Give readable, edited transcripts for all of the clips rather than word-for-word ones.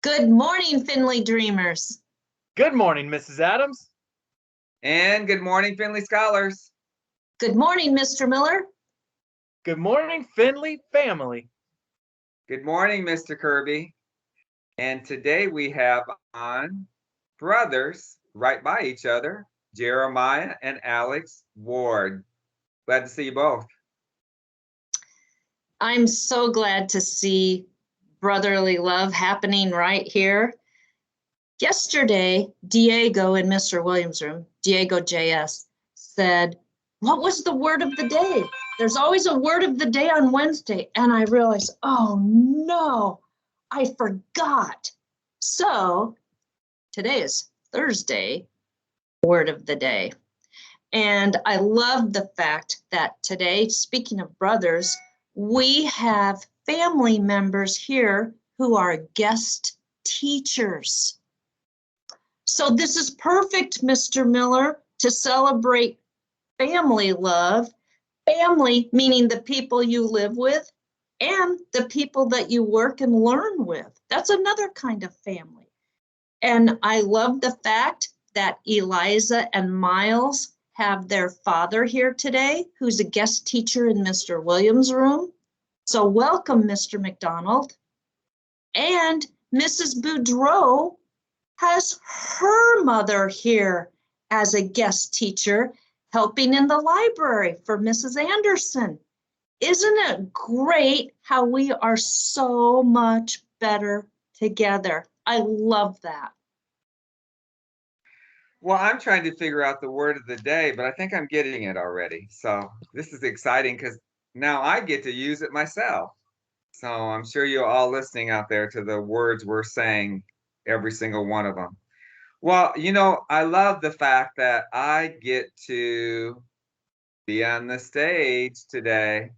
Good morning, Finley Dreamers. Good morning, Mrs. Adams. And good morning, Finley Scholars. Good morning, Mr. Miller. Good morning, Finley family. Good morning, Mr. Kirby. And today we have on brothers right by each other, Jeremiah and Alex Ward. Glad to see you both. I'm so glad to see brotherly love happening right here. Yesterday, Diego in Mr. Williams' room, Diego JS, said, "What was the word of the day? There's always a word of the day on Wednesday." And I realized, oh no, I forgot. So today is Thursday, word of the day. And I love the fact that today, speaking of brothers, we have family members here who are guest teachers. So this is perfect, Mr. Miller, to celebrate family love. Family meaning the people you live with and the people that you work and learn with. That's another kind of family. And I love the fact that Eliza and Miles have their father here today, who's a guest teacher in Mr. Williams' room. So welcome, Mr. McDonald. And Mrs. Boudreau has her mother here as a guest teacher, helping in the library for Mrs. Anderson. Isn't it great how we are so much better together? I love that. Well, I'm trying to figure out the word of the day, but I think I'm getting it already. So this is exciting because now I get to use it myself. So I'm sure you're all listening out there to the words we're saying, every single one of them. Well, I love the fact that I get to be on the stage today,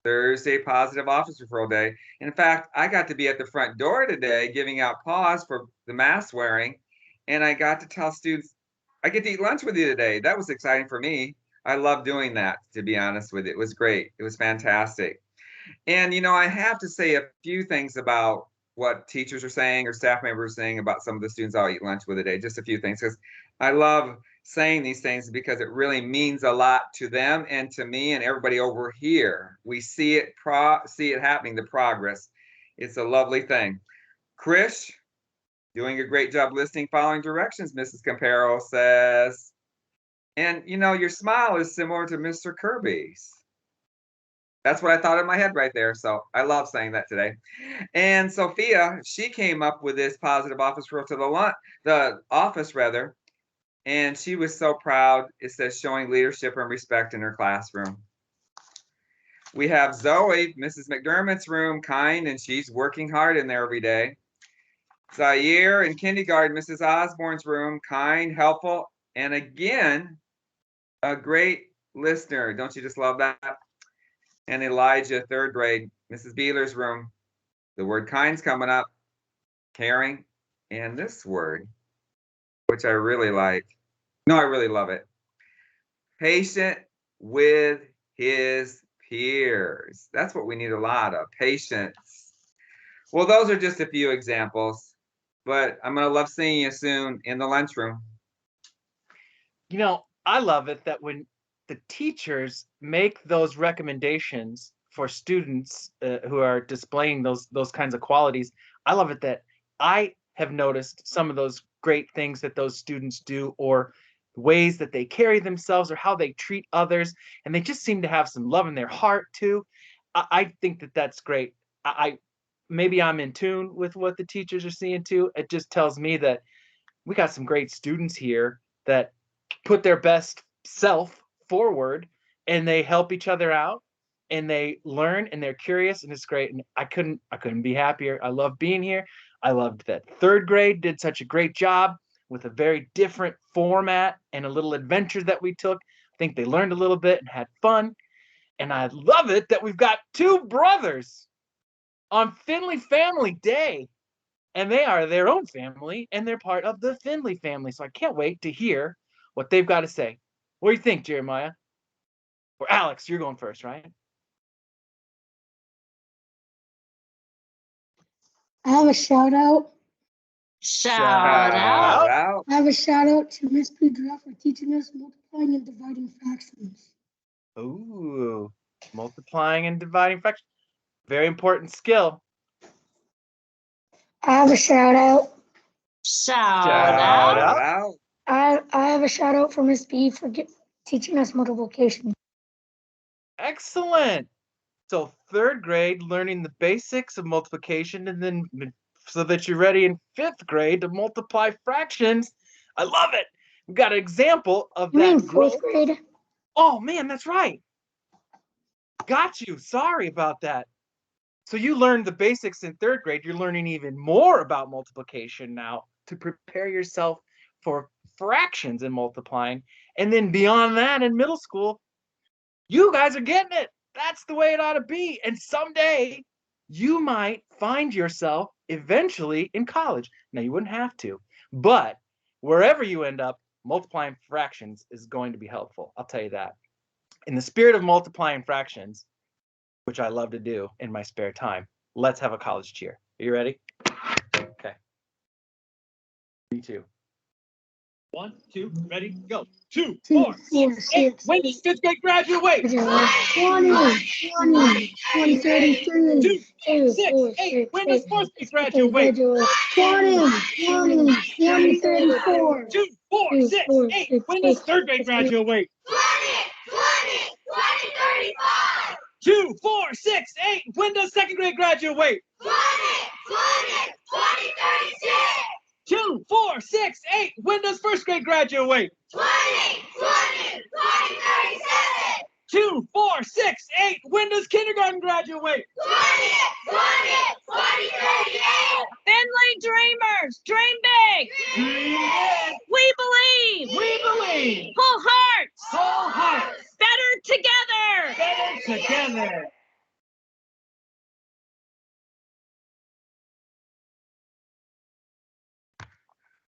Thursday, Positive Office Referral Day. In fact, I got to be at the front door today giving out paws for the mask wearing, and I got to tell students, I get to eat lunch with you today. That was exciting for me. I love doing that, to be honest with you. It was great. It was fantastic. And, I have to say a few things about what teachers are saying or staff members are saying about some of the students I'll eat lunch with today. Just a few things, because I love saying these things because it really means a lot to them and to me and everybody over here. We see it happening, the progress. It's a lovely thing. Krish, doing a great job listening, following directions, Mrs. Campero says. And, your smile is similar to Mr. Kirby's. That's what I thought in my head right there. So I love saying that today. And Sophia, she came up with this positive office rule to the office rather. And she was so proud. It says showing leadership and respect in her classroom. We have Zoe, Mrs. McDermott's room, kind, and she's working hard in there every day. Zaire in kindergarten, Mrs. Osborne's room, kind, helpful, and again, a great listener. Don't you just love that? And Elijah, third grade, Mrs. Beeler's room. The word kind's coming up, caring, and this word, which I really like. No, I really love it. Patient with his peers. That's what we need a lot of, patience. Well, those are just a few examples, but I'm going to love seeing you soon in the lunchroom. I love it that when the teachers make those recommendations for students who are displaying those kinds of qualities, I love it that I have noticed some of those great things that those students do, or ways that they carry themselves, or how they treat others, and they just seem to have some love in their heart too. I think that that's great. I maybe I'm in tune with what the teachers are seeing too. It just tells me that we got some great students here that put their best self forward, and they help each other out, and they learn, and they're curious, and it's great. And I couldn't be happier. I love being here. I loved that third grade did such a great job with a very different format and a little adventure that we took. I think they learned a little bit and had fun. And I love it that we've got two brothers on Finley Family Day, and they are their own family, and they're part of the Finley family. So I can't wait to hear what they've got to say. What do you think, Jeremiah? Or Alex, you're going first, right? I have a shout out. Shout out. out. I have a shout out to Miss Pedro for teaching us multiplying and dividing fractions. Ooh, multiplying and dividing fractions. Very important skill. I have a shout out. Shout Shout out. out. I have a shout out for Miss B for teaching us multiplication. Excellent. So 3rd grade, learning the basics of multiplication, and then so that you're ready in 5th grade to multiply fractions. I love it. We've got an example of You mean that growth. 4th grade? Oh man, that's right. Got you. Sorry about that. So you learned the basics in 3rd grade. You're learning even more about multiplication now to prepare yourself for fractions and multiplying. And then beyond that in middle school, you guys are getting it. That's the way it ought to be. And someday you might find yourself eventually in college. Now, you wouldn't have to, but wherever you end up, multiplying fractions is going to be helpful. I'll tell you that. In the spirit of multiplying fractions, which I love to do in my spare time, let's have a college cheer. Are you ready? Okay. Me too. 1, 2, ready, go. 2, 4, 6, 8. When does 5th grade graduate? 20, 33. 2, 6, 8. When does 4th grade graduate? 20, 34. 2, 4, 6, 8. When does 3rd grade graduate? 35. 2, 4, 6, 8. When does 2nd grade graduate? 36. 2, 4, 6, 8. When does 1st grade graduate? 37. 2, 4, 6, 8. When does kindergarten graduate? 38. Finley Dreamers, dream big. We believe. We believe. Whole hearts. Whole hearts. Better together. Better together.